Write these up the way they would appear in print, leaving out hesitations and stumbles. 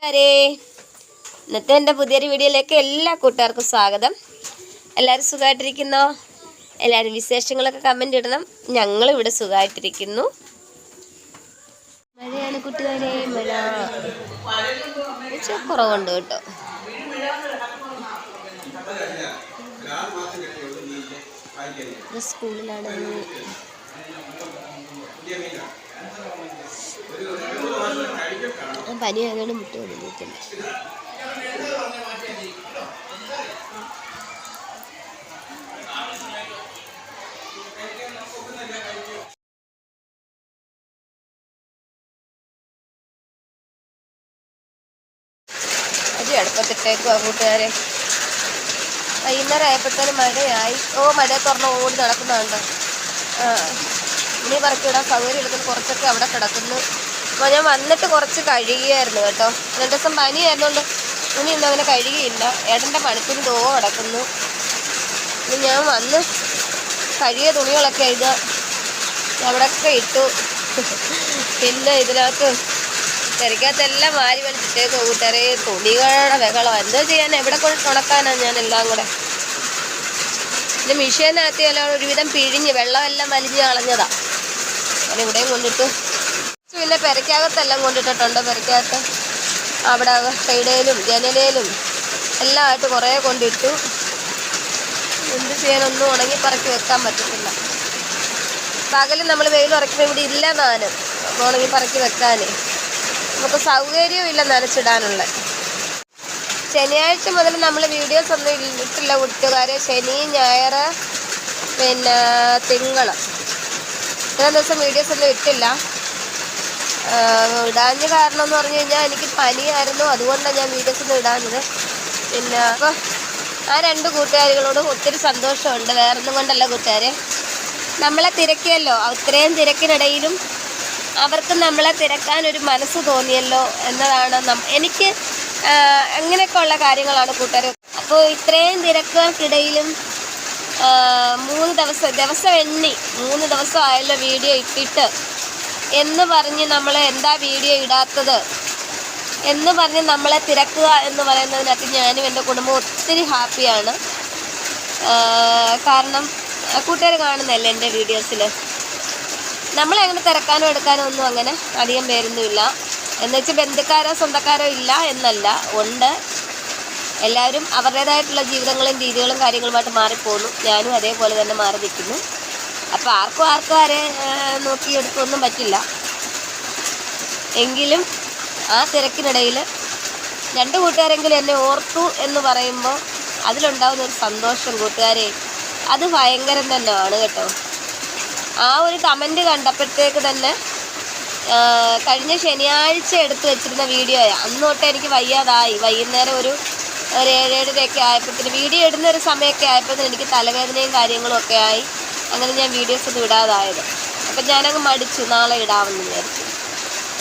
ഇന്നത്തെ എൻ്റെ പുതിയൊരു വീഡിയോയിലേക്ക് എല്ലാ കൂട്ടുകാർക്കും സ്വാഗതം. എല്ലാവരും സുഖമായിട്ടിരിക്കുന്നോ? എല്ലാവരും വിശേഷങ്ങളൊക്കെ കമൻ്റ് ഇടണം. ഞങ്ങളിവിടെ സുഖമായിട്ടിരിക്കുന്നു. മഴയാണ് കൂട്ടുകാരെ, മഴ കുറവുണ്ട് കേട്ടോ. സ്കൂളിലാണ് പനി ആയതുകൊണ്ട് മുട്ട കൊണ്ടിരിക്കില്ല. അരി അടുപ്പത്തിട്ടേക്കുവാ കൂട്ടുകാരെ. വൈകുന്നേരം ആയപ്പോഴത്തേനും മഴയായി. മഴ തുറന്ന് ഓടി നടക്കുന്നുണ്ടോ? ഇനി പറക്കിടാൻ സൗകര്യം എടുക്കുന്ന കുറച്ചൊക്കെ അവിടെ കിടക്കുന്നു. അപ്പോൾ ഞാൻ വന്നിട്ട് കുറച്ച് കഴുകിയായിരുന്നു കേട്ടോ. 2 ദിവസം പനിയായിരുന്നുകൊണ്ട് തുണി ഒന്നും അങ്ങനെ കഴുകിയില്ല. ഏട്ടൻ്റെ പണിത്തിന് കിടക്കുന്നു. ഇനി ഞാൻ വന്ന് കഴുകിയ തുണികളൊക്കെ ഇത് അവിടെയൊക്കെ ഇട്ടു. പിന്നെ ഇതിനകത്ത് തിരക്കകത്തെല്ലാം വാരി വലിച്ചിട്ടേക്ക് കൂട്ടുകാരെ. തുണികളുടെ ബഹളം എന്തോ ചെയ്യാൻ, എവിടെ കൊണ്ട് ഉണക്കാനാണ് ഞാൻ എല്ലാം കൂടെ. പിന്നെ മിഷീനകത്ത് എല്ലാം ഒരുവിധം പിഴിഞ്ഞ് വെള്ളമെല്ലാം വലിഞ്ഞ് കളഞ്ഞതാ. ഞാൻ ഇവിടെയും കൊണ്ടിട്ടു. പിന്നെ പെരക്കകത്തെല്ലാം കൊണ്ടിട്ടിട്ടുണ്ട്. പെരക്കകത്ത് അവിടെ സൈഡേലും ജനലേലും എല്ലാം ആയിട്ട് കുറേ കൊണ്ടിട്ടു. എന്ത് ചെയ്യാനൊന്നും ഉണങ്ങി പറക്കി വെക്കാൻ പറ്റത്തില്ല. പകലും നമ്മൾ വെയിൽ ഉറക്കുമ്പോൾ ഇവിടെ ഇല്ല നാനും ഉണങ്ങി പറക്കി വെക്കാനേ. നമുക്ക് സൗകര്യവും ഇല്ല നനച്ചിടാനുള്ള. ശനിയാഴ്ച മുതൽ നമ്മൾ വീഡിയോസ് ഒന്നും ഇട്ടില്ല കൂട്ടുകാരെ. ശനി, ഞായർ, പിന്നെ തിങ്കൾ, ഇത്രയും ദിവസം വീഡിയോസ് ഒന്നും ഇട്ടില്ല. ഇടാഞ്ഞ കാരണം എന്ന് പറഞ്ഞു കഴിഞ്ഞാൽ എനിക്ക് പനിയായിരുന്നു. അതുകൊണ്ടാണ് ഞാൻ വീഡിയോസ് ഒന്നും ഇടാഞ്ഞത്. പിന്നെ അപ്പോൾ ആ 2 കൂട്ടുകാരികളോടും ഒത്തിരി സന്തോഷമുണ്ട്. വേറൊന്നും കൊണ്ടല്ല കൂട്ടുകാരെ. നമ്മളെ തിരക്കിയല്ലോ. ഇത്രയും തിരക്കിനിടയിലും അവർക്ക് നമ്മളെ തിരക്കാനൊരു മനസ്സ് തോന്നിയല്ലോ എന്നതാണ് എനിക്ക്. അങ്ങനെയൊക്കെ ഉള്ള കാര്യങ്ങളാണ് കൂട്ടുകാർ. അപ്പോൾ ഇത്രയും തിരക്കുകൾക്കിടയിലും 3 ദിവസം എണ്ണി 3 ദിവസമായല്ലോ വീഡിയോ ഇട്ടിട്ട് എന്ന് പറഞ്ഞ് നമ്മൾ എന്താ വീഡിയോ ഇടാത്തത് എന്ന് പറഞ്ഞ് നമ്മളെ തിരക്കുക എന്ന് പറയുന്നതിനകത്ത് ഞാനും എൻ്റെ കുടുംബം ഒത്തിരി ഹാപ്പിയാണ്. കാരണം കൂട്ടുകാർ കാണുന്നതല്ലേ എൻ്റെ വീഡിയോസിൽ. നമ്മളെ അങ്ങനെ തിരക്കാനോ എടുക്കാനോ ഒന്നും അങ്ങനെ അധികം പേരൊന്നുമില്ല. എന്നുവെച്ചാൽ ബന്ധുക്കാരോ സ്വന്തക്കാരോ ഇല്ല എന്നല്ല, ഉണ്ട്. എല്ലാവരും അവരുടേതായിട്ടുള്ള ജീവിതങ്ങളും രീതികളും കാര്യങ്ങളുമായിട്ട് മാറിപ്പോകുന്നു. ഞാനും അതേപോലെ തന്നെ മാറി നിൽക്കുന്നു. അപ്പോൾ ആർക്കും ആരെ നോക്കിയെടുക്കൊന്നും പറ്റില്ല. എങ്കിലും ആ തിരക്കിനിടയിൽ 2 കൂട്ടുകാരെങ്കിലും എന്നെ ഓർത്തു എന്ന് പറയുമ്പോൾ അതിലുണ്ടാകുന്നൊരു സന്തോഷം കൂട്ടുകാരെ, അത് ഭയങ്കരം തന്നെയാണ് കേട്ടോ. ആ ഒരു കമൻറ്റ് കണ്ടപ്പോഴത്തേക്ക് തന്നെ കഴിഞ്ഞ ശനിയാഴ്ച എടുത്തു വെച്ചിരുന്ന വീഡിയോയാണ്. അന്ന് തൊട്ടേ എനിക്ക് വയ്യാതായി. വൈകുന്നേരം ഒരു 7-7:30 ആയപ്പോഴത്തേന് വീഡിയോ ഇടുന്ന ഒരു സമയമൊക്കെ ആയപ്പോഴത്തേന് എനിക്ക് തലവേദനയും കാര്യങ്ങളും ഒക്കെ ആയി. അങ്ങനെ ഞാൻ വീഡിയോസ് ഒന്നും ഇടാതായത്. അപ്പം ഞാനങ്ങ് മടിച്ചു, നാളെ ഇടാമെന്ന് വിചാരിച്ചു.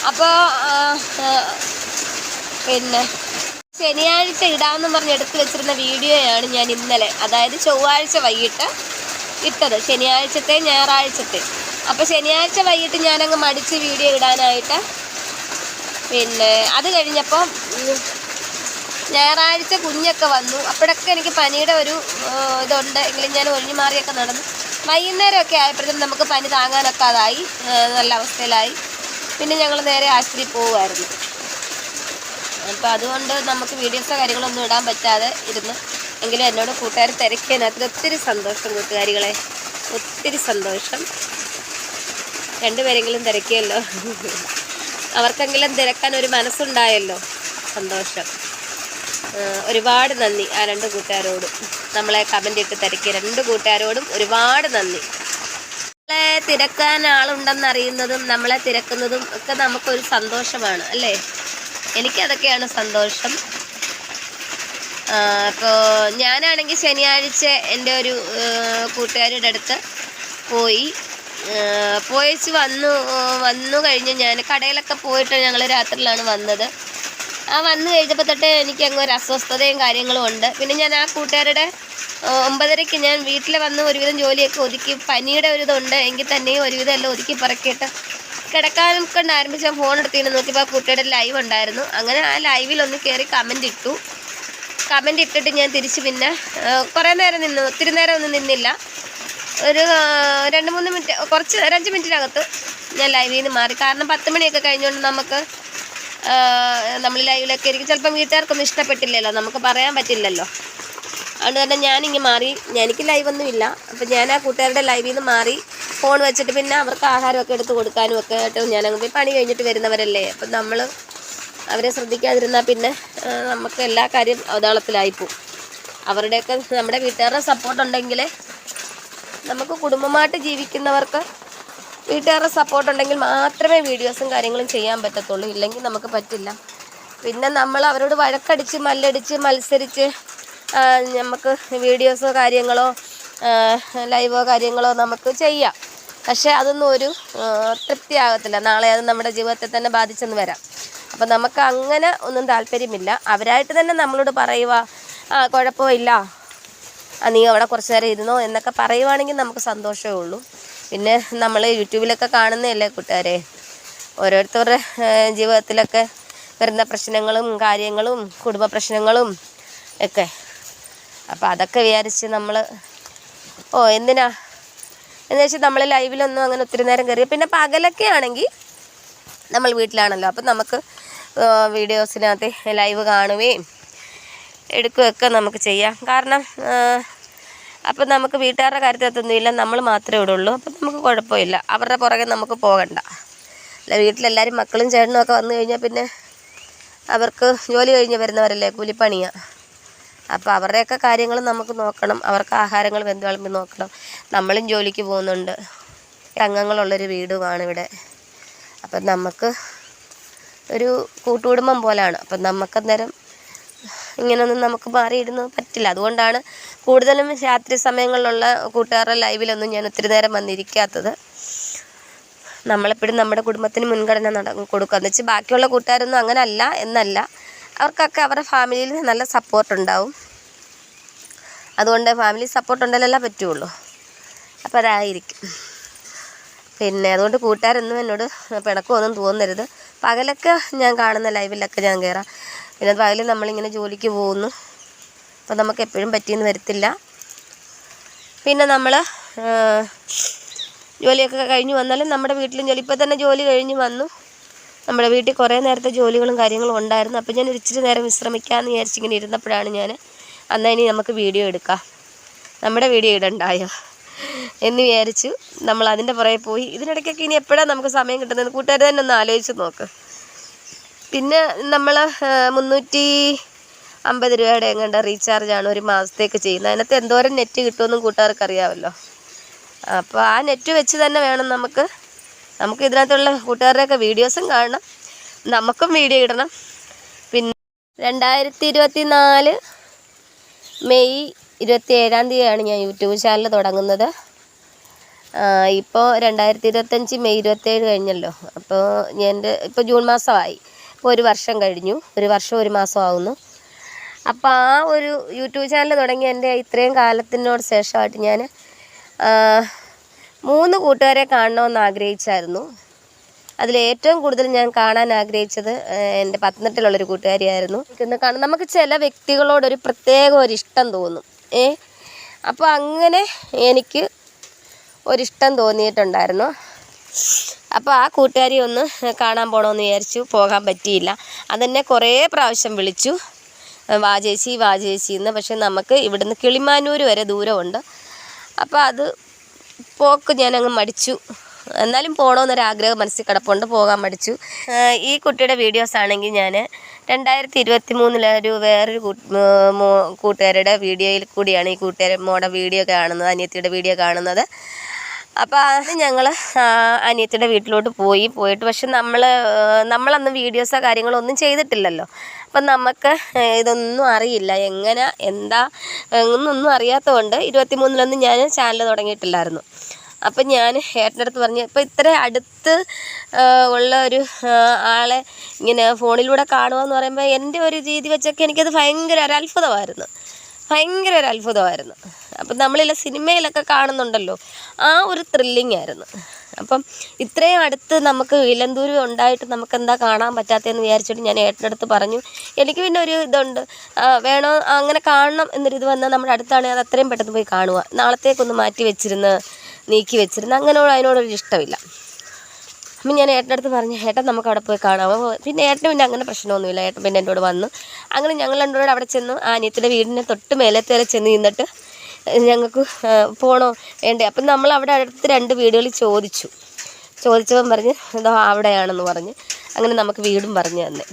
അപ്പോൾ പിന്നെ ശനിയാഴ്ച ഇടാമെന്ന് പറഞ്ഞ് എടുത്തു വെച്ചിരുന്ന വീഡിയോയാണ് ഞാൻ ഇന്നലെ, അതായത് ചൊവ്വാഴ്ച വൈകിട്ട് ഇട്ടത്. ശനിയാഴ്ചത്തെ ഞായറാഴ്ചത്തെ. അപ്പോൾ ശനിയാഴ്ച വൈകിട്ട് ഞാനങ്ങ് മടിച്ച് വീഡിയോ ഇടാനായിട്ട്. പിന്നെ അത് കഴിഞ്ഞപ്പോൾ ഞായറാഴ്ച കുഞ്ഞൊക്കെ വന്നു. അപ്പോഴൊക്കെ എനിക്ക് പനിയുടെ ഒരു ഇതുണ്ട്. എങ്കിലും ഞാൻ ഒഴിഞ്ഞു മാറിയൊക്കെ നടന്നു. വൈകുന്നേരമൊക്കെ ആയപ്പോഴത്തേക്കും നമുക്ക് പനി താങ്ങാനൊക്കെ അതായി, നല്ല അവസ്ഥയിലായി. പിന്നെ ഞങ്ങൾ നേരെ ആശുപത്രിയിൽ പോകുമായിരുന്നു. അപ്പോൾ അതുകൊണ്ട് നമുക്ക് വീഡിയോസോ കാര്യങ്ങളൊന്നും ഇടാൻ പറ്റാതെ ഇരുന്ന്. എങ്കിലും എന്നോട് കൂട്ടുകാർ തിരക്കിയതിനകത്ത് ഒത്തിരി സന്തോഷം കൂട്ടുകാരികളെ, ഒത്തിരി സന്തോഷം. 2 പേരെങ്കിലും തിരക്കിയല്ലോ. അവർക്കെങ്കിലും തിരക്കാൻ ഒരു മനസ്സുണ്ടായല്ലോ, സന്തോഷം. ഒരുപാട് നന്ദി ആ 2 കൂട്ടുകാരോടും. നമ്മളെ കമൻ്റ് ഇട്ട് തിരക്കിയ 2 കൂട്ടുകാരോടും ഒരുപാട് നന്ദി. നമ്മളെ തിരക്കാൻ ആളുണ്ടെന്നറിയുന്നതും നമ്മളെ തിരക്കുന്നതും ഒക്കെ നമുക്കൊരു സന്തോഷമാണ് അല്ലേ. എനിക്കതൊക്കെയാണ് സന്തോഷം. അപ്പോൾ ഞാനാണെങ്കിൽ ശനിയാഴ്ച എൻ്റെ ഒരു കൂട്ടുകാരുടെ അടുത്ത് പോയിച്ച് വന്നു കഴിഞ്ഞ് ഞാൻ കടയിലൊക്കെ പോയിട്ട് ഞങ്ങൾ രാത്രിയിലാണ് വന്നത്. വന്നു കഴിഞ്ഞപ്പോൾ തൊട്ട് എനിക്കങ്ങ് ഒരു അസ്വസ്ഥതയും കാര്യങ്ങളും ഉണ്ട്. പിന്നെ ഞാൻ ആ കൂട്ടുകാരുടെ 9:30 ഞാൻ വീട്ടിൽ വന്ന് ഒരുവിധം ജോലിയൊക്കെ ഒതുക്കി. പനിയുടെ ഒരു ഇതുണ്ട് എങ്കിൽ തന്നെയും ഒരുവിധം എല്ലാം ഒതുക്കി പറക്കിയിട്ട് കിടക്കാനും കൊണ്ട് ആരംഭിച്ച ഫോൺ എടുത്തിട്ട് നോക്കിയപ്പോൾ കുട്ടിയുടെ ലൈവ് ഉണ്ടായിരുന്നു. അങ്ങനെ ആ ലൈവിലൊന്ന് കയറി കമൻ്റ് ഇട്ടിട്ട് ഞാൻ തിരിച്ച് പിന്നെ കുറേ നേരം നിന്നു. ഒത്തിരി നേരം ഒന്നും നിന്നില്ല. ഒരു 2-3 മിനിറ്റ്, കുറച്ച് 5 മിനിറ്റിനകത്ത് ഞാൻ ലൈവിൽ നിന്ന് മാറി. കാരണം 10 മണിയൊക്കെ കഴിഞ്ഞുകൊണ്ട് നമുക്ക് നമ്മൾ ലൈവിലൊക്കെ ഇരിക്കും. ചിലപ്പം വീട്ടുകാർക്കൊന്നും ഇഷ്ടപ്പെട്ടില്ലല്ലോ, നമുക്ക് പറയാൻ പറ്റില്ലല്ലോ. അതുകൊണ്ട് തന്നെ ഞാനിങ്ങനെ മാറി. എനിക്ക് ലൈവൊന്നും ഇല്ല. അപ്പം ഞാൻ ആ കൂട്ടുകാരുടെ ലൈവിൽ നിന്ന് മാറി ഫോൺ വെച്ചിട്ട് പിന്നെ അവർക്ക് ആഹാരമൊക്കെ എടുത്ത് കൊടുക്കാനും ഒക്കെ ആയിട്ട് ഞാനങ്ങ് പോയി. പണി കഴിഞ്ഞിട്ട് വരുന്നവരല്ലേ, അപ്പം നമ്മൾ അവരെ ശ്രദ്ധിക്കാതിരുന്നാൽ പിന്നെ നമുക്ക് എല്ലാ കാര്യം അവതാളത്തിലായിപ്പോവും. അവരുടെയൊക്കെ നമ്മുടെ വീട്ടുകാരുടെ സപ്പോർട്ടുണ്ടെങ്കിൽ, നമുക്ക് കുടുംബമായിട്ട് ജീവിക്കുന്നവർക്ക് വീട്ടുകാരുടെ സപ്പോർട്ടുണ്ടെങ്കിൽ മാത്രമേ വീഡിയോസും കാര്യങ്ങളും ചെയ്യാൻ പറ്റത്തുള്ളൂ. ഇല്ലെങ്കിൽ നമുക്ക് പറ്റില്ല. പിന്നെ നമ്മൾ അവരോട് വഴക്കടിച്ച് മല്ലടിച്ച് മത്സരിച്ച് നമുക്ക് വീഡിയോസോ കാര്യങ്ങളോ ലൈവോ കാര്യങ്ങളോ നമുക്ക് ചെയ്യാം. പക്ഷേ അതൊന്നും ഒരു തൃപ്തിയാകത്തില്ല. നാളെ അത് നമ്മുടെ ജീവിതത്തെ തന്നെ ബാധിച്ചെന്ന് വരാം. അപ്പം നമുക്ക് അങ്ങനെ ഒന്നും താല്പര്യമില്ല. അവരായിട്ട് തന്നെ നമ്മളോട് പറയുക, കുഴപ്പമില്ല, നീ അവിടെ കുറച്ച് നേരം ഇരുന്നോ എന്നൊക്കെ പറയുവാണെങ്കിൽ നമുക്ക് സന്തോഷമേ ഉള്ളൂ. പിന്നെ നമ്മൾ യൂട്യൂബിലൊക്കെ കാണുന്നതല്ലേ കൂട്ടുകാരെ, ഓരോരുത്തരുടെ ജീവിതത്തിലൊക്കെ വരുന്ന പ്രശ്നങ്ങളും കാര്യങ്ങളും കുടുംബ പ്രശ്നങ്ങളും ഒക്കെ. അപ്പോൾ അതൊക്കെ വിചാരിച്ച് നമ്മൾ എന്തിനാ എന്ന് വെച്ചാൽ നമ്മൾ ലൈവിലൊന്നും അങ്ങനെ ഒത്തിരി നേരം കയറി. പിന്നെ പകലൊക്കെ ആണെങ്കിൽ നമ്മൾ വീട്ടിലാണല്ലോ, അപ്പം നമുക്ക് വീഡിയോസിനകത്ത് ലൈവ് കാണുകയും എടുക്കുകയൊക്കെ നമുക്ക് ചെയ്യാം. കാരണം അപ്പം നമുക്ക് വീട്ടുകാരുടെ കാര്യത്തിനകത്തൊന്നുമില്ല, നമ്മൾ മാത്രമേ ഇവിടെ ഉള്ളൂ. അപ്പം നമുക്ക് കുഴപ്പമില്ല, അവരുടെ പുറകെ നമുക്ക് പോകണ്ട. അല്ല, വീട്ടിലെല്ലാവരും മക്കളും ചേട്ടനും ഒക്കെ വന്നു കഴിഞ്ഞാൽ പിന്നെ അവർക്ക് ജോലി കഴിഞ്ഞ് വരുന്നവരല്ലേ, കൂലിപ്പണിയാണ്. അപ്പോൾ അവരുടെയൊക്കെ കാര്യങ്ങൾ നമുക്ക് നോക്കണം. അവർക്ക് ആഹാരങ്ങൾ വെന്ത് വിളമ്പി നോക്കണം. നമ്മളും ജോലിക്ക് പോകുന്നുണ്ട്. അംഗങ്ങളുള്ളൊരു വീടുമാണ് ഇവിടെ. അപ്പം നമുക്ക് ഒരു കൂട്ടുകുടുംബം പോലെയാണ്. അപ്പം നമുക്കന്നേരം ഇങ്ങനെയൊന്നും നമുക്ക് മാറിയിരുന്ന് പറ്റില്ല. അതുകൊണ്ടാണ് കൂടുതലും രാത്രി സമയങ്ങളിലുള്ള കൂട്ടുകാരുടെ ലൈവിലൊന്നും ഞാൻ ഒത്തിരി നേരം വന്നിരിക്കാത്തത്. നമ്മളെപ്പോഴും നമ്മുടെ കുടുംബത്തിന് മുൻഗണന കൊടുക്കുക എന്ന് വെച്ചാൽ ബാക്കിയുള്ള കൂട്ടുകാരൊന്നും അങ്ങനെ അല്ല എന്നല്ല, അവർക്കൊക്കെ അവരുടെ ഫാമിലിയിൽ നല്ല സപ്പോർട്ടുണ്ടാവും. അതുകൊണ്ട് ഫാമിലി സപ്പോർട്ട് ഉണ്ടെങ്കിലല്ലേ പറ്റുള്ളൂ. അപ്പോൾ അതായിരിക്കും. പിന്നെ അതുകൊണ്ട് കൂട്ടുകാരൊന്നും എന്നോട് പിണക്കമൊന്നും തോന്നരുത്. പകലൊക്കെ ഞാൻ കാണുന്ന ലൈവിലൊക്കെ ഞാൻ കയറാം. പിന്നെ പകൽ നമ്മളിങ്ങനെ ജോലിക്ക് പോകുന്നു, അപ്പോൾ നമുക്ക് എപ്പോഴും പറ്റിയെന്ന് വരത്തില്ല. പിന്നെ നമ്മൾ ജോലിയൊക്കെ കഴിഞ്ഞ് വന്നാലും നമ്മുടെ വീട്ടിലും ജോലി, ഇപ്പോൾ തന്നെ ജോലി കഴിഞ്ഞ് വന്നു. നമ്മുടെ വീട്ടിൽ കുറേ നേരത്തെ ജോലികളും കാര്യങ്ങളും ഉണ്ടായിരുന്നു. അപ്പോൾ ഞാൻ ഇച്ചിരി നേരം വിശ്രമിക്കാമെന്ന് വിചാരിച്ചിങ്ങനെ ഇരുന്നപ്പോഴാണ് ഞാൻ എന്നാൽ ഇനി നമുക്ക് വീഡിയോ എടുക്കാം, നമ്മുടെ വീഡിയോ ഇടണ്ടായോ എന്ന് വിചാരിച്ചു. നമ്മൾ അതിൻ്റെ പുറകെ പോയി. ഇതിനിടയ്ക്കൊക്കെ ഇനി എപ്പോഴാണ് നമുക്ക് സമയം കിട്ടുന്നത് കൂട്ടുകാർ തന്നെ ഒന്ന് ആലോചിച്ച് നോക്ക്. പിന്നെ നമ്മൾ 350 രൂപയുടെ എങ്ങാണ്ട് റീചാർജാണ് ഒരു മാസത്തേക്ക് ചെയ്യുന്നത്. അതിനകത്ത് എന്തോരം നെറ്റ് കിട്ടുമെന്നും കൂട്ടുകാർക്ക് അറിയാമല്ലോ. അപ്പോൾ ആ നെറ്റ് വെച്ച് തന്നെ വേണം നമുക്ക് ഇതിനകത്തുള്ള കൂട്ടുകാരുടെയൊക്കെ വീഡിയോസും കാണണം, നമുക്കും വീഡിയോ ഇടണം. പിന്നെ 2024 മെയ് 27-ാം തീയതിയാണ് ഞാൻ യൂട്യൂബ് ചാനൽ തുടങ്ങുന്നത്. ഇപ്പോൾ 2025 മെയ് 27 കഴിഞ്ഞല്ലോ. അപ്പോൾ ഇപ്പോൾ ജൂൺ മാസമായി. ഇപ്പോൾ 1 വർഷം കഴിഞ്ഞു. 1 വർഷം 1 മാസം ആവുന്നു. അപ്പോൾ ആ ഒരു യൂട്യൂബ് ചാനൽ തുടങ്ങി എൻ്റെ ഇത്രയും കാലത്തിനോട് ശേഷമായിട്ട് ഞാൻ 3 കൂട്ടുകാരെ കാണണമെന്ന് ആഗ്രഹിച്ചായിരുന്നു. അതിലേറ്റവും കൂടുതൽ ഞാൻ കാണാൻ ആഗ്രഹിച്ചത് എൻ്റെ പത്തനംതിട്ടയിലുള്ളൊരു കൂട്ടുകാരിയായിരുന്നു. നമുക്ക് ചില വ്യക്തികളോടൊരു പ്രത്യേക ഒരിഷ്ടം തോന്നും. അപ്പോൾ അങ്ങനെ എനിക്ക് ഒരിഷ്ടം തോന്നിയിട്ടുണ്ടായിരുന്നു. അപ്പോൾ ആ കൂട്ടുകാരി ഒന്ന് കാണാൻ പോകണമെന്ന് വിചാരിച്ചു. പോകാൻ പറ്റിയില്ല. അതെന്നെ കുറേ പ്രാവശ്യം വിളിച്ചു, വാ ചേച്ചി എന്ന്. പക്ഷെ നമുക്ക് ഇവിടുന്ന് കിളിമാനൂർ വരെ ദൂരമുണ്ട്. അപ്പോൾ അത് പോക്ക് ഞാനങ്ങ് മടിച്ചു. എന്നാലും പോകണമെന്നൊരാഗ്രഹം മനസ്സിൽ കിടപ്പുണ്ട്, പോകാൻ മടിച്ചു. ഈ കുട്ടിയുടെ വീഡിയോസ് ആണെങ്കിൽ ഞാൻ 2023 വേറൊരു കൂട്ടുകാരുടെ വീഡിയോയിൽ കൂടിയാണ് ഈ മോടെ വീഡിയോ കാണുന്നത്, അനിയത്തിയുടെ വീഡിയോ കാണുന്നത്. അപ്പോൾ അത് ഞങ്ങൾ അനിയത്തിയുടെ വീട്ടിലോട്ട് പോയിട്ട് പക്ഷെ നമ്മളന്ന് വീഡിയോസോ കാര്യങ്ങളോ ഒന്നും ചെയ്തിട്ടില്ലല്ലോ. അപ്പം നമുക്ക് ഇതൊന്നും അറിയില്ല, എങ്ങനെ എന്താ എന്നൊന്നും അറിയാത്തതുകൊണ്ട് 23 ഞാൻ ചാനൽ തുടങ്ങിയിട്ടില്ലായിരുന്നു. അപ്പം ഞാൻ ഏട്ടൻ്റെ അടുത്ത് പറഞ്ഞു, ഇപ്പോൾ ഇത്ര അടുത്ത് ഉള്ള ഒരു ആളെ ഇങ്ങനെ ഫോണിലൂടെ കാണുക എന്ന് പറയുമ്പോൾ എൻ്റെ ഒരു രീതി വെച്ചൊക്കെ എനിക്കത് ഭയങ്കര ഒരു അത്ഭുതമായിരുന്നു. ഭയങ്കര ഒരു അത്ഭുതമായിരുന്നു. അപ്പം നമ്മളില്ല സിനിമയിലൊക്കെ കാണുന്നുണ്ടല്ലോ, ആ ഒരു ത്രില്ലിംഗ് ആയിരുന്നു. അപ്പം ഇത്രയും അടുത്ത് നമുക്ക് ഇലന്തൂര് ഉണ്ടായിട്ട് നമുക്ക് എന്താ കാണാൻ പറ്റാത്തതെന്ന് വിചാരിച്ചിട്ട് ഞാൻ ഏട്ടൻ്റെ അടുത്ത് പറഞ്ഞു. എനിക്ക് പിന്നെ ഒരു ഇതുണ്ട്, വേണോ അങ്ങനെ കാണണം എന്നൊരിത് വന്നാൽ നമ്മുടെ അടുത്താണെങ്കിൽ അത് അത്രയും പെട്ടെന്ന് പോയി കാണുക. നാളത്തേക്കൊന്ന് മാറ്റി വെച്ചിരുന്ന് നീക്കി വെച്ചിരുന്ന് അതിനോടൊരു ഇഷ്ടമില്ല. അപ്പം ഞാൻ ഏട്ടൻ്റെ അടുത്ത് പറഞ്ഞു, ഏട്ടൻ നമുക്ക് അവിടെ പോയി കാണാം. പിന്നെ ഏട്ടന് പിന്നെ അങ്ങനെ പ്രശ്നമൊന്നുമില്ല. ഏട്ടൻ പിന്നെ എൻ്റെ കൂടെ വന്നു. അങ്ങനെ ഞങ്ങൾ രണ്ടുപേരും അവിടെ ചെന്നു. ആ അനിയത്തിൻ്റെ വീടിൻ്റെ തൊട്ട് മേലത്തെ വരെ ചെന്ന് നിന്നിട്ട് ഞങ്ങൾക്ക് പോകണോ വേണ്ടേ. അപ്പം നമ്മൾ അവിടെ അടുത്ത് 2 വീടുകളിൽ ചോദിച്ചവൻ പറഞ്ഞ് എന്തോ അവിടെയാണെന്ന് പറഞ്ഞ് അങ്ങനെ നമുക്ക് വീടും പറഞ്ഞു തന്നെ.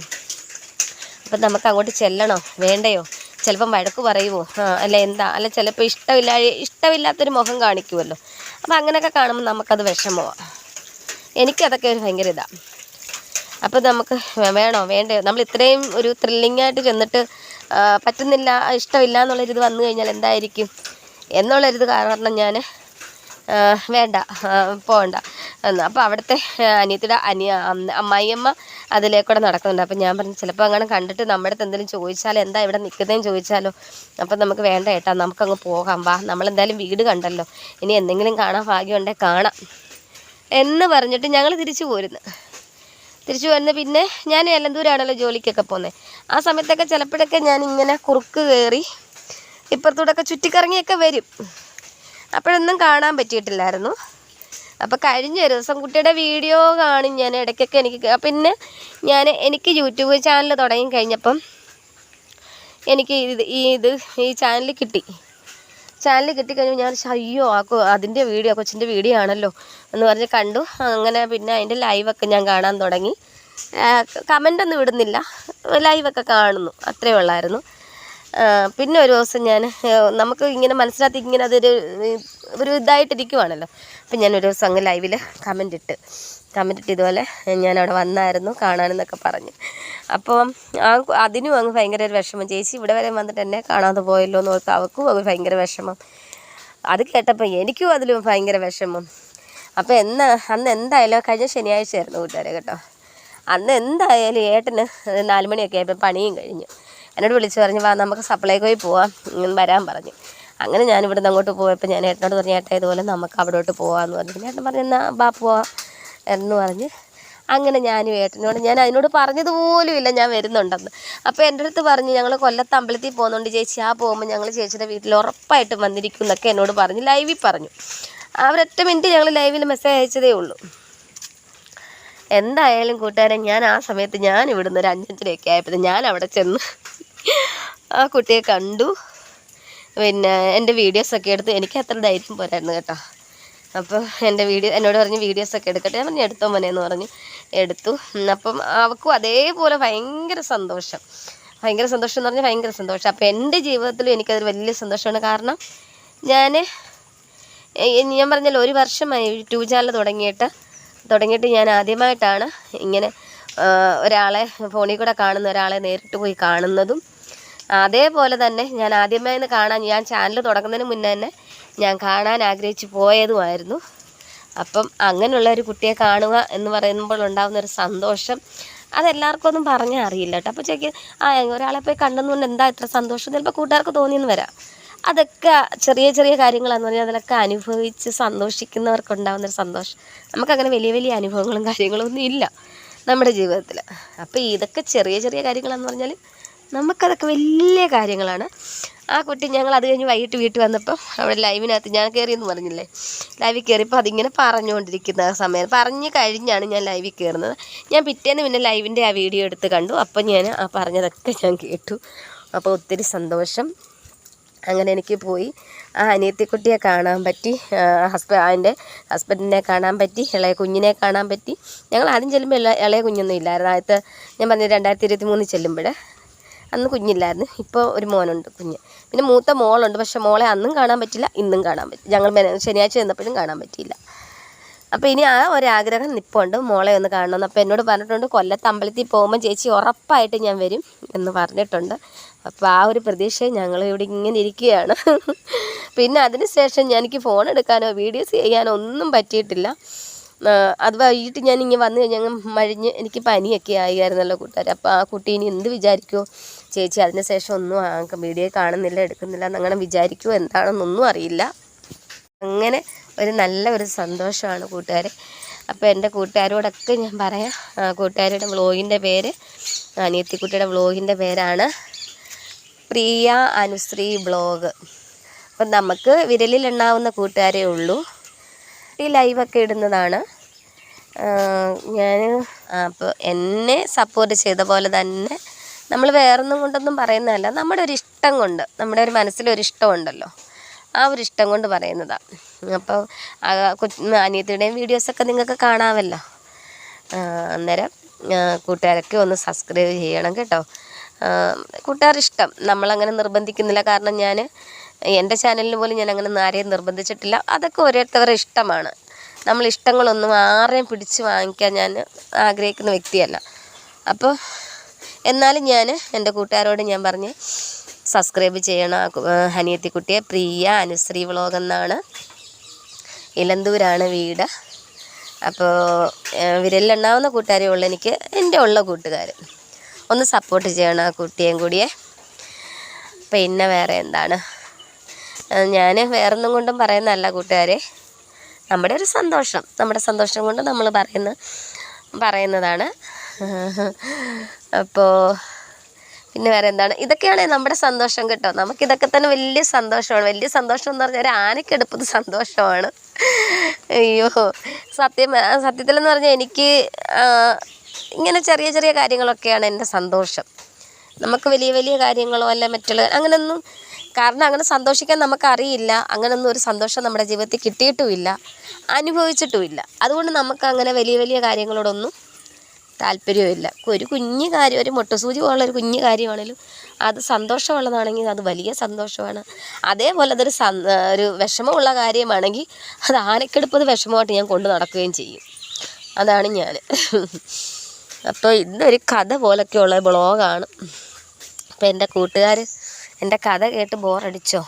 അപ്പം നമുക്ക് അങ്ങോട്ട് ചെല്ലണോ വേണ്ടയോ, ചിലപ്പം വഴക്ക് പറയുമോ, അല്ല എന്താ, അല്ല ചിലപ്പോൾ ഇഷ്ടമില്ലാത്തൊരു മുഖം കാണിക്കുമല്ലോ. അപ്പം അങ്ങനെയൊക്കെ കാണുമ്പോൾ നമുക്കത് വിഷമമാണ്. എനിക്കതൊക്കെ ഒരു ഭയങ്കര ഇതാണ്. അപ്പോൾ നമുക്ക് വേണോ വേണ്ടയോ, നമ്മൾ ഇത്രയും ഒരു ത്രില്ലിങ്ങായിട്ട് ചെന്നിട്ട് പറ്റുന്നില്ല, ഇഷ്ടമില്ല എന്നുള്ളൊരിത് വന്നു കഴിഞ്ഞാൽ എന്തായിരിക്കും എന്നുള്ളൊരിത് കാരണം ഞാൻ വേണ്ട പോകണ്ട എന്ന്. അപ്പോൾ അവിടുത്തെ അനിയത്തിയുടെ അമ്മായിയമ്മ അതിലേക്കൂടെ നടക്കുന്നുണ്ട്. അപ്പം ഞാൻ പറഞ്ഞു, ചിലപ്പോൾ അങ്ങനെ കണ്ടിട്ട് നമ്മുടെ അടുത്ത് എന്തെങ്കിലും ചോദിച്ചാലോ, എന്താ ഇവിടെ നിൽക്കുന്നതെന്ന് ചോദിച്ചാലോ. അപ്പം നമുക്ക് വേണ്ട ഏട്ടാ, നമുക്കങ്ങ് പോകാം, വാ, നമ്മളെന്തായാലും വീട് കണ്ടല്ലോ, ഇനി എന്തെങ്കിലും കാണാൻ ഭാഗ്യമുണ്ടെങ്കിൽ കാണാം എന്ന് പറഞ്ഞിട്ട് ഞങ്ങൾ തിരിച്ചു വരുന്നു. പിന്നെ ഞാൻ എലന്തൂരാണല്ലോ ജോലിക്കൊക്കെ പോകുന്നത്. ആ സമയത്തൊക്കെ ചിലപ്പോഴൊക്കെ ഞാനിങ്ങനെ കുറുക്ക് കയറി ഇപ്പുറത്തൂടെയൊക്കെ ചുറ്റിക്കറങ്ങിയൊക്കെ വരും. അപ്പോഴൊന്നും കാണാൻ പറ്റിയിട്ടില്ലായിരുന്നു. അപ്പോൾ കഴിഞ്ഞ ഒരു ദിവസം കുട്ടിയുടെ വീഡിയോ കാണും ഞാൻ ഇടയ്ക്കൊക്കെ. പിന്നെ എനിക്ക് യൂട്യൂബ് ചാനൽ തുടങ്ങി കഴിഞ്ഞപ്പം എനിക്ക് ഈ ചാനൽ കിട്ടിക്കഴിഞ്ഞപ്പോൾ ഞാൻ അയ്യോ അതിൻ്റെ വീഡിയോ, കൊച്ചിൻ്റെ വീഡിയോ ആണല്ലോ എന്ന് പറഞ്ഞ് കണ്ടു. അങ്ങനെ പിന്നെ അതിൻ്റെ ലൈവൊക്കെ ഞാൻ കാണാൻ തുടങ്ങി. കമൻ്റൊന്നും ഇടുന്നില്ല, ലൈവൊക്കെ കാണുന്നു, അത്രയേ ഉള്ളായിരുന്നു. പിന്നെ ഒരു ദിവസം നമുക്ക് ഇങ്ങനെ മനസ്സിനകത്ത് ഇങ്ങനെ ഒരു ഇതായിട്ടിരിക്കുവാണല്ലോ. അപ്പം ഞാനൊരു ദിവസം അങ്ങ് ലൈവിൽ കമൻ്റ് ഇട്ട് ഇതുപോലെ ഞാനവിടെ വന്നായിരുന്നു കാണാനെന്നൊക്കെ പറഞ്ഞ്. അപ്പം അതിനും അങ്ങ് ഭയങ്കര ഒരു വിഷമം. ചേച്ചി ഇവിടെ വരെ വന്നിട്ട് എന്നെ കാണാതെ പോയല്ലോ എന്ന് ഓർത്ത് അവൾക്കും അത് ഭയങ്കര വിഷമം. അത് കേട്ടപ്പോൾ എനിക്കും അതിലും ഭയങ്കര വിഷമം. അപ്പോൾ അന്ന് എന്തായാലും കഴിഞ്ഞ ശനിയാഴ്ചയായിരുന്നു കൂട്ടുകാരെ കേട്ടോ. അന്ന് എന്തായാലും ഏട്ടന് 4 മണിയൊക്കെ ആയപ്പോൾ പണിയും കഴിഞ്ഞു. എന്നോട് വിളിച്ച് പറഞ്ഞു, വാ നമുക്ക് സപ്ലൈകോയിൽ പോവാം, വരാൻ പറഞ്ഞു. അങ്ങനെ ഞാനിവിടുന്ന് അങ്ങോട്ട് പോയപ്പോൾ ഞാൻ ഏട്ടനോട് പറഞ്ഞു, ഏട്ടാ ഇതുപോലെ നമുക്ക് അവിടോട്ട് പോകാമെന്ന് പറഞ്ഞു. ഏട്ടൻ പറഞ്ഞു, എന്നാൽ ബാ പോവാം എന്ന് പറഞ്ഞ് അങ്ങനെ ഞാനും ഏട്ടനോട് ഞാൻ അതിനോട് പറഞ്ഞതുപോലും ഇല്ല ഞാൻ വരുന്നുണ്ടെന്ന്. അപ്പോൾ എൻ്റെ അടുത്ത് പറഞ്ഞു, ഞങ്ങൾ കൊല്ലത്ത് അമ്പലത്തിൽ പോകുന്നുണ്ട് ചേച്ചി, പോകുമ്പോൾ ഞങ്ങൾ ചേച്ചിയുടെ വീട്ടിൽ ഉറപ്പായിട്ടും വന്നിരിക്കും എന്നൊക്കെ എന്നോട് പറഞ്ഞു, ലൈവിൽ പറഞ്ഞു. ആ ഒരൊറ്റ മിനിറ്റ് ഞങ്ങൾ ലൈവിൽ മെസ്സേജ് അയച്ചതേ ഉള്ളൂ. എന്തായാലും കൂട്ടുകാരെ, ഞാൻ ആ സമയത്ത് ഇവിടുന്ന് ഒരു 5:30 ആയപ്പോൾ ഞാൻ അവിടെ ചെന്ന് ആ കുട്ടിയെ കണ്ടു. പിന്നെ എൻ്റെ വീഡിയോസൊക്കെ എടുത്ത്, എനിക്ക് അത്ര ധൈര്യം പോരായിരുന്നു കേട്ടോ. അപ്പോൾ എന്നോട് പറഞ്ഞ് വീഡിയോസൊക്കെ എടുക്കട്ടെ. ഞാൻ പറഞ്ഞു, എടുത്തോ മോനെ എന്ന് പറഞ്ഞ് എടുത്തു. അപ്പം അവൾക്കും അതേപോലെ ഭയങ്കര സന്തോഷം എന്ന് പറഞ്ഞാൽ ഭയങ്കര സന്തോഷം. അപ്പോൾ എൻ്റെ ജീവിതത്തിലും എനിക്കതൊരു വലിയ സന്തോഷമാണ്. കാരണം ഞാൻ പറഞ്ഞല്ലോ 1 വർഷമായി യൂട്യൂബ് ചാനൽ തുടങ്ങിയിട്ട് ഞാൻ ആദ്യമായിട്ടാണ് ഇങ്ങനെ ഒരാളെ ഫോണിൽ കൂടെ കാണുന്ന ഒരാളെ നേരിട്ട് പോയി കാണുന്നതും. അതേപോലെ തന്നെ ഞാൻ ആദ്യമായി ഞാൻ ചാനൽ തുടങ്ങുന്നതിന് മുന്നേ തന്നെ ഞാൻ കാണാൻ ആഗ്രഹിച്ച് പോയതുമായിരുന്നു. അപ്പം അങ്ങനെയുള്ള ഒരു കുട്ടിയെ കാണുക എന്ന് പറയുമ്പോൾ ഉണ്ടാകുന്നൊരു സന്തോഷം അതെല്ലാവർക്കും ഒന്നും പറഞ്ഞാൽ അറിയില്ല കേട്ടോ. അപ്പോൾ ചോദിക്കും, ഒരാളെ പോയി കണ്ടെന്നുകൊണ്ട് എന്താ ഇത്ര സന്തോഷം, ചിലപ്പോൾ കൂട്ടുകാർക്ക് തോന്നിയെന്ന് വരാം. അതൊക്കെ ചെറിയ കാര്യങ്ങളാണെന്ന് പറഞ്ഞാൽ അതിലൊക്കെ അനുഭവിച്ച് സന്തോഷിക്കുന്നവർക്കുണ്ടാകുന്നൊരു സന്തോഷം. നമുക്കങ്ങനെ വലിയ അനുഭവങ്ങളും കാര്യങ്ങളും ഒന്നും ഇല്ല നമ്മുടെ ജീവിതത്തിൽ. അപ്പോൾ ഇതൊക്കെ ചെറിയ കാര്യങ്ങളാണെന്ന് പറഞ്ഞാൽ നമുക്കതൊക്കെ വലിയ കാര്യങ്ങളാണ്. ആ കുട്ടി ഞങ്ങൾ അത് കഴിഞ്ഞ് വൈകിട്ട് വീട്ടിൽ വന്നപ്പോൾ അവിടെ ലൈവിനകത്ത് ഞാൻ കയറിയെന്ന് പറഞ്ഞില്ലേ, ലൈവിൽ കയറിയപ്പോൾ അതിങ്ങനെ പറഞ്ഞുകൊണ്ടിരിക്കുന്ന സമയം പറഞ്ഞു കഴിഞ്ഞാണ് ഞാൻ ലൈവിൽ കയറുന്നത്. ഞാൻ പിറ്റേന്ന് പിന്നെ ലൈവിൻ്റെ ആ വീഡിയോ എടുത്ത് കണ്ടു. അപ്പം ഞാൻ ആ പറഞ്ഞതൊക്കെ ഞാൻ കേട്ടു. അപ്പോൾ ഒത്തിരി സന്തോഷം. അങ്ങനെ എനിക്ക് പോയി ആ അനിയത്തിക്കുട്ടിയെ കാണാൻ പറ്റി, അതിൻ്റെ ഹസ്ബൻഡിനെ കാണാൻ പറ്റി, ഇളയ കുഞ്ഞിനെ കാണാൻ പറ്റി. ഞങ്ങൾ ആദ്യം ചെല്ലുമ്പോൾ ഇളയ കുഞ്ഞൊന്നും ഇല്ലായിരുന്നു. ആദ്യത്തെ ഞാൻ പറഞ്ഞ 2023 ചെല്ലുമ്പോൾ അന്ന് കുഞ്ഞില്ലായിരുന്നു. ഇപ്പോൾ ഒരു മോനുണ്ട് കുഞ്ഞ്. പിന്നെ മൂത്ത മോളുണ്ട്. പക്ഷേ മോളെ അന്നും കാണാൻ പറ്റില്ല, ഇന്നും കാണാൻ പറ്റി. ഞങ്ങൾ ശനിയാഴ്ച ചെന്നപ്പോഴും കാണാൻ പറ്റിയില്ല. അപ്പോൾ ഇനി ആ ഒരാഗ്രഹം നിൽപ്പുണ്ട്, മോളെ ഒന്ന് കാണണമെന്ന്. അപ്പോൾ എന്നോട് പറഞ്ഞിട്ടുണ്ട്, കൊല്ലത്ത് അമ്പലത്തിൽ പോകുമ്പോൾ ചേച്ചി ഉറപ്പായിട്ട് ഞാൻ വരും എന്ന് പറഞ്ഞിട്ടുണ്ട്. അപ്പോൾ ആ ഒരു പ്രതീക്ഷയിൽ ഞങ്ങൾ ഇവിടെ ഇങ്ങനെ ഇരിക്കുകയാണ്. പിന്നെ അതിന് ശേഷം എനിക്ക് ഫോൺ എടുക്കാനോ വീഡിയോസ് ചെയ്യാനോ ഒന്നും പറ്റിയിട്ടില്ല. അത് വൈകിട്ട് ഞാനിങ്ങനെ വന്നു കഴിഞ്ഞാൽ മഴിഞ്ഞ് എനിക്ക് പനിയൊക്കെ ആയിരുന്നല്ലോ കൂട്ടുകാർ. അപ്പോൾ ആ കുട്ടി ഇനി എന്ത് വിചാരിക്കുമോ ചേച്ചി അതിന് ശേഷം ഒന്നും വീഡിയോ കാണുന്നില്ല, എടുക്കുന്നില്ല എന്നങ്ങനെ വിചാരിക്കുമോ എന്താണെന്നൊന്നും അറിയില്ല. അങ്ങനെ നല്ല ഒരു സന്തോഷമാണ് കൂട്ടുകാരെ. അപ്പോൾ എൻ്റെ കൂട്ടുകാരോടൊക്കെ ഞാൻ പറയാം, കൂട്ടുകാരുടെ വ്ളോഗിൻ്റെ പേര്, അനിയത്തിക്കുട്ടിയുടെ വ്ളോഗിൻ്റെ പേരാണ് പ്രിയ അനുശ്രീ വ്ളോഗ്. അപ്പം നമുക്ക് വിരലിലെണ്ണാവുന്ന കൂട്ടുകാരേ ഉള്ളൂ. ഈ ലൈവൊക്കെ ഇടുന്നതാണ് ഞാൻ. അപ്പോൾ എന്നെ സപ്പോർട്ട് ചെയ്ത പോലെ തന്നെ നമ്മൾ വേറൊന്നും കൊണ്ടൊന്നും പറയുന്നതല്ല, നമ്മുടെ ഒരു ഇഷ്ടം കൊണ്ട്, നമ്മുടെ ഒരു മനസ്സിലൊരിഷ്ടമുണ്ടല്ലോ, ആ ഒരു ഇഷ്ടം കൊണ്ട് പറയുന്നതാണ്. അപ്പോൾ അനിയത്തിയുടെയും വീഡിയോസൊക്കെ നിങ്ങൾക്ക് കാണാമല്ലോ. അന്നേരം കൂട്ടുകാരൊക്കെ ഒന്ന് സബ്സ്ക്രൈബ് ചെയ്യണം കേട്ടോ. കൂട്ടുകാരിഷ്ടം നമ്മളങ്ങനെ നിർബന്ധിക്കുന്നില്ല. കാരണം ഞാൻ എൻ്റെ ചാനലിന് പോലും ഞാൻ അങ്ങനെ ആരെയും നിർബന്ധിച്ചിട്ടില്ല. അതൊക്കെ ഓരോരുത്തരുടെ ഇഷ്ടമാണ്. നമ്മൾ ഇഷ്ടങ്ങളൊന്നും ആരെയും പിടിച്ച് വാങ്ങിക്കാൻ ഞാൻ ആഗ്രഹിക്കുന്ന വ്യക്തിയല്ല. അപ്പോൾ എന്നാലും ഞാൻ എൻ്റെ കൂട്ടുകാരോട് ഞാൻ പറഞ്ഞ് സബ്സ്ക്രൈബ് ചെയ്യണം. അനിയത്തിക്കുട്ടിയെ പ്രിയ അനുശ്രീ വ്ളോഗ് എന്നാണ്, ഇലന്തൂരാണ് വീട്. അപ്പോൾ വിരലിലെണ്ണാവുന്ന കൂട്ടുകാരേ ഉള്ളൂ എനിക്ക്, എൻ്റെ ഉള്ള കൂട്ടുകാർ. ഒന്ന് സപ്പോർട്ട് ചെയ്യണം ആ കുട്ടിയേയും കൂടിയേ. പിന്നെ വേറെ എന്താണ്, ഞാൻ വേറൊന്നും കൊണ്ടും പറയുന്നതല്ല കൂട്ടുകാരെ, നമ്മുടെ ഒരു സന്തോഷം, നമ്മുടെ സന്തോഷം കൊണ്ട് നമ്മൾ പറയുന്നതാണ്. അപ്പോൾ പിന്നെ വേറെ എന്താണ്, ഇതൊക്കെയാണ് നമ്മുടെ സന്തോഷം കേട്ടോ. നമുക്കിതൊക്കെ തന്നെ വലിയ സന്തോഷമാണ്. വലിയ സന്തോഷം എന്ന് പറഞ്ഞാൽ ഒരു ആനക്കെടുപ്പത് സന്തോഷമാണ്. അയ്യോ, സത്യത്തിലെന്ന് പറഞ്ഞാൽ എനിക്ക് ഇങ്ങനെ ചെറിയ ചെറിയ കാര്യങ്ങളൊക്കെയാണ് എൻ്റെ സന്തോഷം. നമുക്ക് വലിയ വലിയ കാര്യങ്ങളോ അല്ല മറ്റുള്ള അങ്ങനെയൊന്നും, കാരണം അങ്ങനെ സന്തോഷിക്കാൻ നമുക്കറിയില്ല. അങ്ങനെയൊന്നും ഒരു സന്തോഷം നമ്മുടെ ജീവിതത്തിൽ കിട്ടിയിട്ടുമില്ല, അനുഭവിച്ചിട്ടുമില്ല. അതുകൊണ്ട് നമുക്കങ്ങനെ വലിയ വലിയ കാര്യങ്ങളോടൊന്നും താല്പര്യമില്ല. ഒരു കുഞ്ഞു കാര്യം, ഒരു മുട്ടസൂചി പോലുള്ള ഒരു കുഞ്ഞു കാര്യമാണെങ്കിലും അത് സന്തോഷമുള്ളതാണെങ്കിൽ അത് വലിയ സന്തോഷമാണ്. അതേപോലെ അതൊരു ഒരു വിഷമമുള്ള കാര്യമാണെങ്കിൽ അത് ആനക്കെടുപ്പത് വിഷമമായിട്ട് ഞാൻ കൊണ്ട് നടക്കുകയും ചെയ്യും. അതാണ് ഞാൻ. അപ്പോൾ ഇന്നൊരു കഥ പോലൊക്കെയുള്ള ബ്ലോഗാണ്. അപ്പോൾ എൻ്റെ കൂട്ടുകാർ എൻ്റെ കഥ കേട്ട് ബോറടിച്ചോ?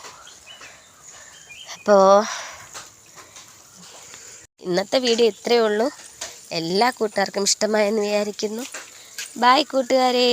അപ്പോൾ ഇന്നത്തെ വീഡിയോ ഇത്രയേ ഉള്ളൂ. എല്ലാ കൂട്ടുകാർക്കും ഇഷ്ടമായെന്ന് വിചാരിക്കുന്നു. ബായ് കൂട്ടുകാരേ.